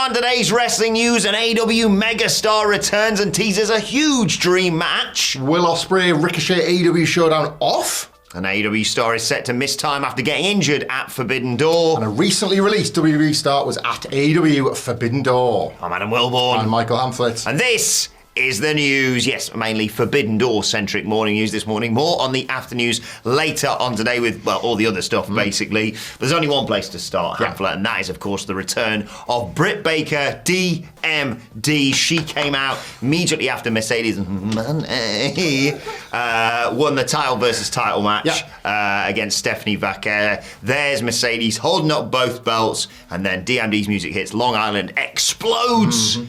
on today's wrestling news, an AEW Megastar returns and teases a huge dream match. Will Ospreay Ricochet AEW Showdown off? An AEW star is set to miss time after getting injured at Forbidden Door. And a recently released WWE start was at AEW Forbidden Door. I'm Adam Wilborn. I'm Michael Hamflett. And this is the news. Yes, mainly Forbidden Door-centric morning news this morning. More on the after news later on today with, well, all the other stuff, basically. But there's only one place to start, Hamflett, and that is, of course, the return of Britt Baker, DMD. She came out immediately after Mercedes Money won the title versus title match against Stephanie Vaquer. There's Mercedes holding up both belts, and then DMD's music hits. Long Island explodes.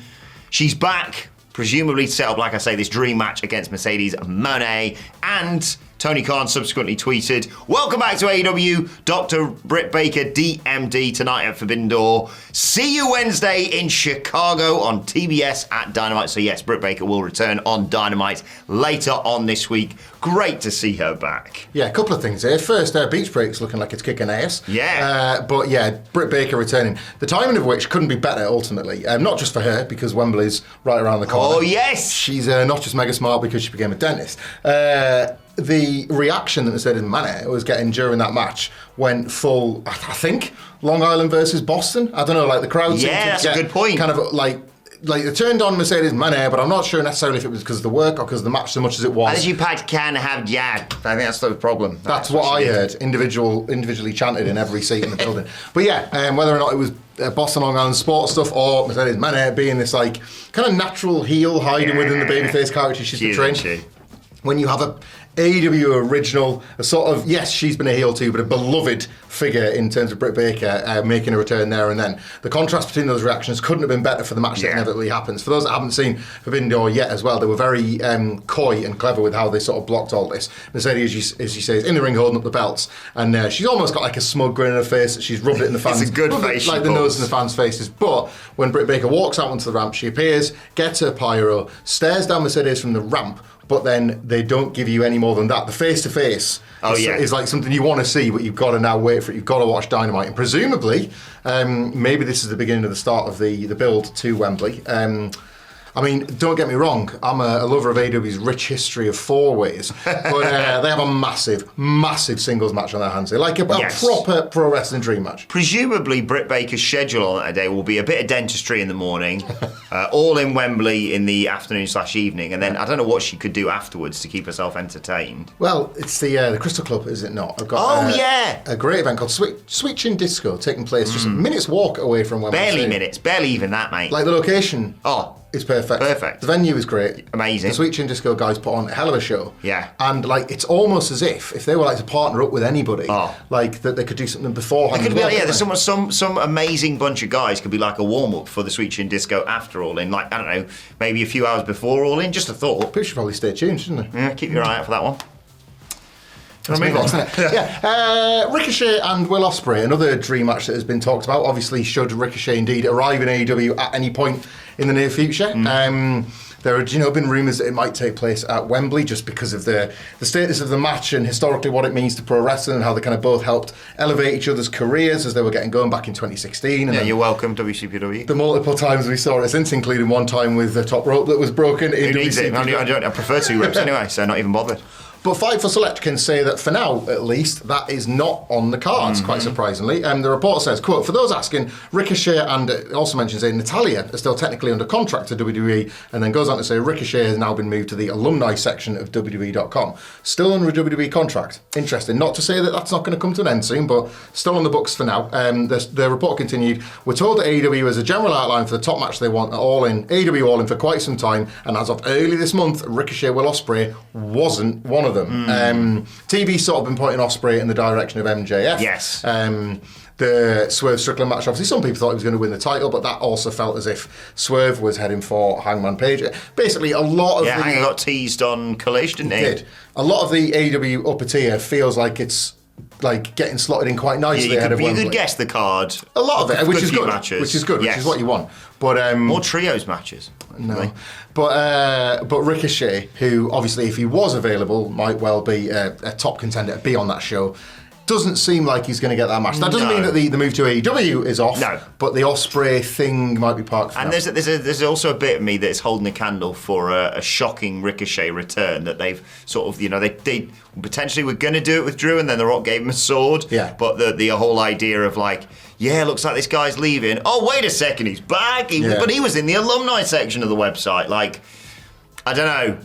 She's back. Presumably set up, like I say, this dream match against Mercedes Moné. And Tony Khan subsequently tweeted, "Welcome back to AEW, Dr. Britt Baker, DMD, tonight at Forbidden Door. See you Wednesday in Chicago on TBS at Dynamite." So yes, Britt Baker will return on Dynamite later on this week. Great to see her back. Yeah, a couple of things here. First, Beach Break's looking like it's kicking ass. Yeah. But yeah, Britt Baker returning. The timing of which couldn't be better, ultimately. Not just for her, because Wembley's right around the corner. Oh, yes! She's not just mega smart because she became a dentist. The reaction that Mercedes Moné was getting during that match went full, I think, Long Island versus Boston. I don't know, like the crowd seemed to that's a good point. Kind of like they turned on Mercedes Moné, but I'm not sure necessarily if it was because of the work or because of the match so much as it was. As you can have, I think that's the problem. That's what I heard, individually chanted in every seat in the building. But yeah, whether or not it was Boston Long Island sports stuff or Mercedes Moné being this like kind of natural heel hiding within the babyface character she's portraying. When you have a AEW original, a sort of, yes, she's been a heel too, but a beloved figure in terms of Britt Baker making a return there and then. The contrast between those reactions couldn't have been better for the match that inevitably happens. For those that haven't seen Forbidden Door yet as well, they were very coy and clever with how they sort of blocked all this. Mercedes, as you say, is in the ring holding up the belts, and she's almost got like a smug grin on her face that she's rubbed it in the fans. It's a good face. Like the nose in the fans' faces. But when Britt Baker walks out onto the ramp, she appears, gets her pyro, stares down Mercedes from the ramp, but then they don't give you any more than that. The face-to-face is like something you want to see, but you've got to now wait for it. You've got to watch Dynamite. And presumably, maybe this is the beginning of the start of the build to Wembley. I mean, don't get me wrong, I'm a lover of AEW's rich history of four-ways, but they have a massive singles match on their hands. They like a proper pro wrestling dream match. Presumably, Britt Baker's schedule on that day will be a bit of dentistry in the morning, all in Wembley in the afternoon/evening, and then I don't know what she could do afterwards to keep herself entertained. Well, it's the Crystal Club, is it not? I've got a great event called Sweet Chin Disco taking place just a minute's walk away from Wembley. Barely even that, mate. Like the location. It's perfect. Perfect. The venue is great. Amazing. The Sweet Chin Disco guys put on a hell of a show. Yeah. And like it's almost as if they were like to partner up with anybody, like that they could do something beforehand. It could be there's some amazing bunch of guys could be like a warm up for the Sweet Chin Disco after All In, like I don't know, maybe a few hours before All In. Just a thought. People should probably stay tuned, shouldn't they? Yeah, keep your eye out for that one. Ricochet and Will Ospreay, another dream match that has been talked about. Obviously, should Ricochet indeed arrive in AEW at any point in the near future. There have been rumours that it might take place at Wembley just because of the status of the match and historically what it means to pro wrestling and how they kind of both helped elevate each other's careers as they were getting going back in 2016. And you're welcome, WCPW. The multiple times we saw it since, including one time with the top rope that was broken in WCPW. I prefer two ropes anyway, so not even bothered. But Fight for Select can say that for now, at least, that is not on the cards, quite surprisingly. The report says, quote, "For those asking, Ricochet and it also mentions Natalya are still technically under contract to WWE," and then goes on to say Ricochet has now been moved to the alumni section of WWE.com. Still under a WWE contract. Interesting. Not to say that that's not going to come to an end soon, but still on the books for now. The report continued, "We're told that AEW has a general outline for the top match they want at AEW All In for quite some time, and as of early this month, Ricochet Will Ospreay wasn't one of them." TV's sort of been pointing Ospreay in the direction of MJF. Yes. The Swerve Strickland match, obviously some people thought he was going to win the title, but that also felt as if Swerve was heading for Hangman Page. Basically, a lot of Hangman got teased on Kalish, didn't he? Did. A lot of the AEW upper tier feels like it's like getting slotted in quite nicely ahead of Wembley. You could guess the card. A lot of it, which is good. Matches. Which is good, which is what you want. But more trios matches. No. But Ricochet, who obviously if he was available might well be a top contender to be on that show, doesn't seem like he's going to get that match. That doesn't mean that the move to AEW is off. No. But the Ospreay thing might be parked for And now. there's also a bit of me that's holding a candle for a shocking Ricochet return that they've sort of, they potentially were going to do it with Drew and then The Rock gave him a sword. Yeah. But the whole idea of like, yeah, looks like this guy's leaving. Oh, wait a second, he's back. But he was in the alumni section of the website. Like, I don't know.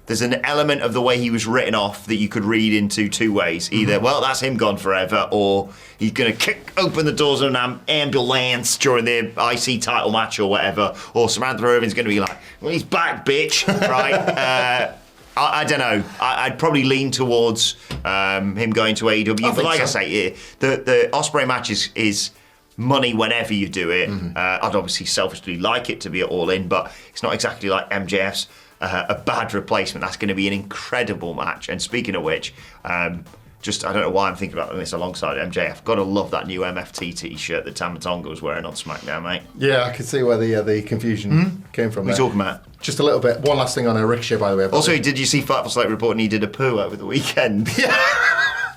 There's an element of the way he was written off that you could read into two ways. Either, well, that's him gone forever, or he's going to kick open the doors of an ambulance during the IC title match or whatever, or Samantha Irvin's going to be like, well, he's back, bitch, right? I don't know. I'd probably lean towards him going to AEW. But like I say, the Ospreay match is money whenever you do it. I'd obviously selfishly like it to be at All In, but it's not exactly like MJF's a bad replacement. That's going to be an incredible match. And speaking of which, I don't know why I'm thinking about this alongside MJF. Got to love that new MFT t-shirt that Tama Tonga was wearing on SmackDown, mate. Yeah, I can see where the confusion came from. What are you talking about? Just a little bit. One last thing on Ricochet, by the way. Also, did you see Fightful Select reporting he did a poo over the weekend? Yeah.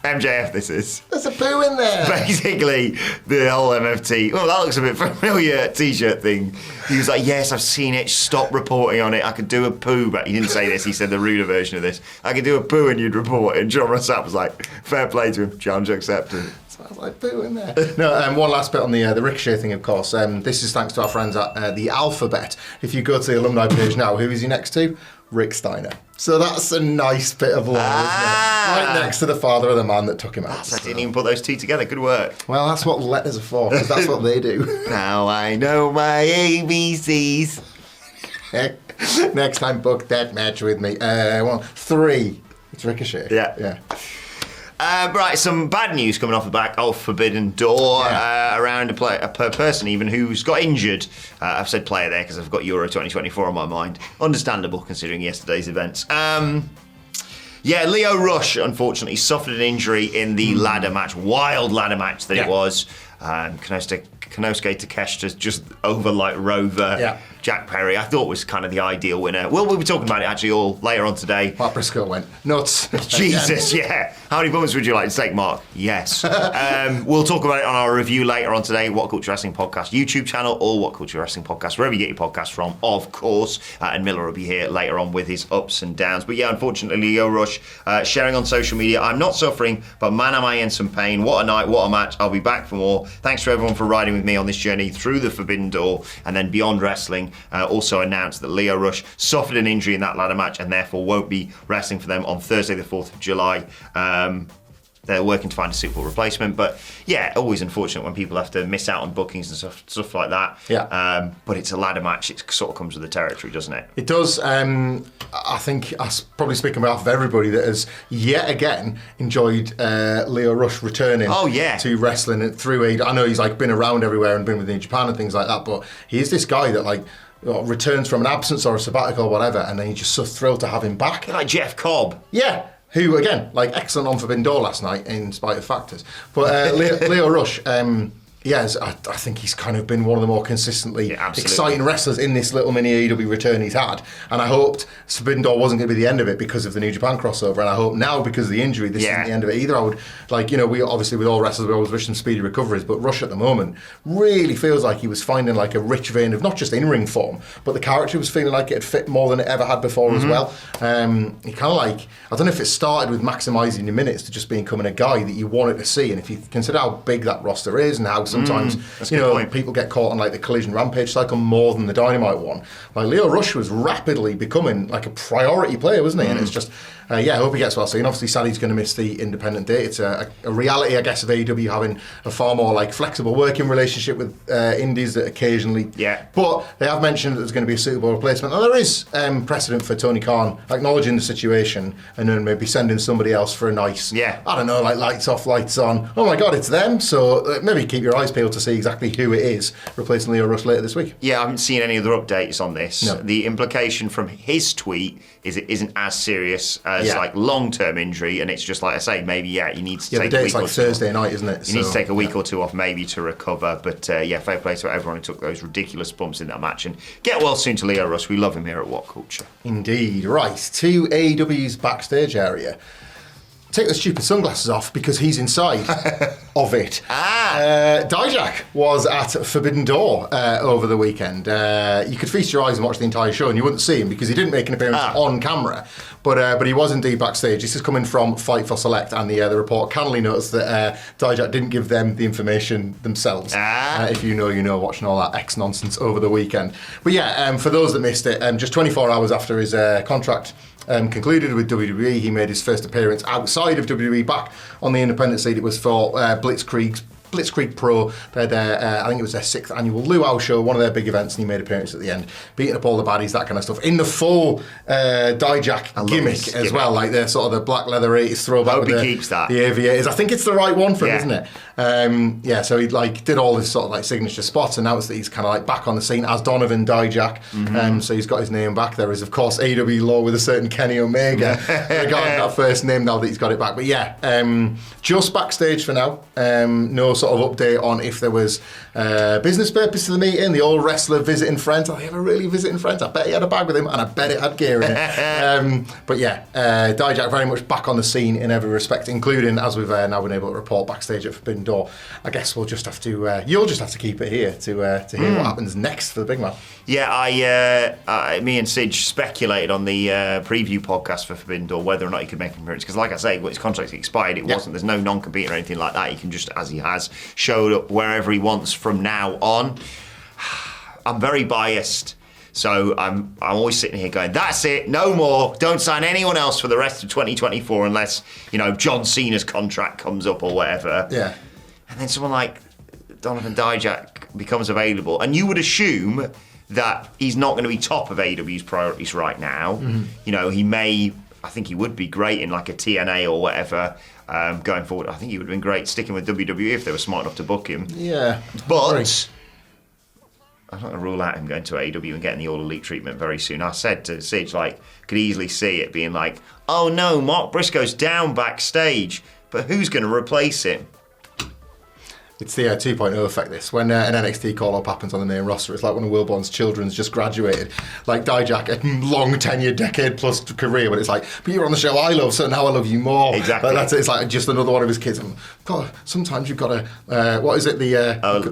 MJF, this is. There's a poo in there. Basically, the whole MFT, that looks a bit familiar, t-shirt thing. He was like, yes, I've seen it, stop reporting on it, I could do a poo, but he didn't say this, he said the ruder version of this. I could do a poo and you'd report it. And John Rossap was like, fair play to him, challenge accepted. Smells like poo in there. No, one last bit on the Ricochet thing, of course. This is thanks to our friends at the Alphabet. If you go to the alumni page now, who is he next to? Rick Steiner. So that's a nice bit of lore, isn't it? Right next to the father of the man that took him out. I didn't even put those two together. Good work. Well, that's what letters are for, because that's what they do. Now I know my ABCs. Next time, book that match with me. 3. It's Ricochet. Yeah. Right, some bad news coming off the back of Forbidden Door around a person even who's got injured. I've said player there because I've got Euro 2024 on my mind. Understandable considering yesterday's events. Leo Rush unfortunately suffered an injury in the ladder match, wild ladder match that it was. Konosuke Takeshita just over like Rover. Yeah. Jack Perry, I thought was kind of the ideal winner. Well, we'll be talking about it actually all later on today. Mark Briscoe went nuts. Jesus, yeah. How many bumps would you like to take, Mark? Yes. We'll talk about it on our review later on today. What Culture Wrestling Podcast YouTube channel or What Culture Wrestling Podcast, wherever you get your podcast from, of course. And Miller will be here later on with his ups and downs. But yeah, unfortunately, Leo Rush sharing on social media, I'm not suffering, but man, am I in some pain. What a night, what a match. I'll be back for more. Thanks to everyone for riding with me on this journey through the Forbidden Door and then beyond wrestling. Also announced that Leo Rush suffered an injury in that ladder match and therefore won't be wrestling for them on Thursday the 4th of July. They're working to find a suitable replacement, but yeah, always unfortunate when people have to miss out on bookings and stuff like that. Yeah. But it's a ladder match; it sort of comes with the territory, doesn't it? It does. I think I probably speak on behalf of everybody that has yet again enjoyed Leo Rush returning. Oh yeah. To wrestling through AEW. I know he's like been around everywhere and been within Japan and things like that, but he is this guy that like returns from an absence or a sabbatical or whatever, and then you're just so thrilled to have him back. Like Jeff Cobb. Yeah. Who, again, like excellent on Forbidden Door last night in spite of factors. But Leo Rush, I think he's kind of been one of the more consistently exciting wrestlers in this little mini AEW return he's had. And I hoped Forbidden Door wasn't going to be the end of it because of the New Japan crossover. And I hope now, because of the injury, this isn't the end of it either. I would, we obviously with all wrestlers, we always wish them speedy recoveries. But Rush at the moment really feels like he was finding like a rich vein of not just in-ring form, but the character was feeling like it had fit more than it ever had before as well. He kind of like, I don't know if it started with maximising your minutes to just becoming a guy that you wanted to see. And if you consider how big that roster is and how sometimes people get caught on like the Collision Rampage cycle more than the Dynamite one. Like Leo Rush was rapidly becoming like a priority player, wasn't he? And it's just I hope he gets well soon. Obviously, sadly, he's going to miss the independent date. It's a reality, I guess, of AEW having a far more like flexible working relationship with indies that occasionally. Yeah. But they have mentioned that there's going to be a suitable replacement, and there is precedent for Tony Khan acknowledging the situation and then maybe sending somebody else for a nice. Yeah. I don't know, like lights off, lights on. Oh my God, it's them. So maybe keep your eyes peeled to see exactly who it is replacing Leo Rush later this week. Yeah, I haven't seen any other updates on this. No. The implication from his tweet is it isn't as serious as like long-term injury, and it's just like I say, maybe you need to take the a date's week like Thursday night, isn't it? You need to take a week or two off maybe to recover, but fair play to everyone who took those ridiculous bumps in that match, and get well soon to Leo Rush. We love him here at What Culture. Indeed. Right, to AEW's backstage area. take the stupid sunglasses off because he's inside of it. Dijak was at Forbidden Door over the weekend. You could feast your eyes and watch the entire show and you wouldn't see him because he didn't make an appearance on camera. But he was indeed backstage. This is coming from Fight for Select, and the report cannily notes that Dijak didn't give them the information themselves. If you know, you know, watching all that X-nonsense over the weekend. But yeah, for those that missed it, just 24 hours after his contract concluded with WWE, he made his first appearance outside of WWE back on the independent scene. It was for Blitzkrieg Pro. They had I think it was their 6th annual luau show, one of their big events, and he made an appearance at the end, beating up all the baddies, that kind of stuff, in the full Dijak gimmick as well, like the sort of the black leather 80s throwback. Hope he keeps that. The aviators. I think it's the right one for him, isn't it? So he did all his sort of like signature spots, and now that he's kind of like back on the scene as Donovan Dijak. So he's got his name back. There is of course AEW law with a certain Kenny Omega regarding that first name now that he's got it back. But yeah, just backstage for now. No sort of update on if there was business purpose to the meeting. The old wrestler visiting friends. Are they ever really visiting friends? I bet he had a bag with him, and I bet it had gear in it. But yeah, Dijak very much back on the scene in every respect, including, as we've now been able to report, backstage at Forbidden Door. I guess we'll just have to. You'll just have to keep it here to hear what happens next for the big man. Yeah, me and Sidge speculated on the preview podcast for Forbidden Door whether or not he could make an appearance, because like I say, his contract expired. It wasn't. There's no non-compete or anything like that. He can just, as he has, show up wherever he wants from now on. I'm very biased, so I'm always sitting here going, that's it, no more. Don't sign anyone else for the rest of 2024 unless, you know, John Cena's contract comes up or whatever. Yeah. And then someone like Donovan Dijak becomes available, and you would assume that he's not going to be top of AEW's priorities right now. You know, he may, I think he would be great in like a TNA or whatever going forward. I think he would have been great sticking with WWE if they were smart enough to book him. Yeah. But I'm not going to rule out him going to AEW and getting the All Elite treatment very soon. I said to Sidge, could easily see it being like, oh no, Mark Briscoe's down backstage, but who's going to replace him? It's the 2.0 effect, this. When an NXT call-up happens on the main roster, it's like when a Wilborn's children's just graduated. Like Dijak, a long tenured, decade-plus career, but it's like, but you're on the show I love, so now I love you more. Exactly. Like, that's it. It's like just another one of his kids. God, sometimes you've got to, what is it,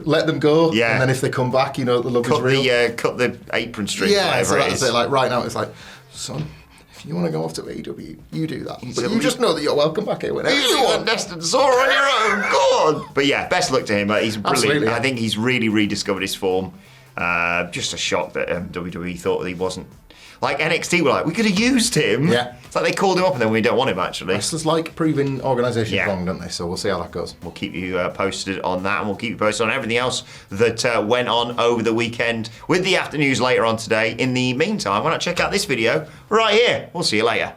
let them go, yeah. And then if they come back, you know, the love is real. Cut the apron string, yeah, whatever so it that's is. it. Like right now, it's like, son, if you want to go off to AEW, you do that. But you just know that you're welcome back here whenever you want. Nested Zora on your own, go on. But yeah, best luck to him. He's brilliant. Absolutely, yeah. I think he's really rediscovered his form. Just a shock that WWE thought that he wasn't. Like NXT were like, we could have used him. Yeah. It's like they called him up and then we don't want him actually. Wrestlers like proving organisations wrong, don't they? So we'll see how that goes. We'll keep you posted on that, and we'll keep you posted on everything else that went on over the weekend with the after news later on today. In the meantime, why not check out this video right here? We'll see you later.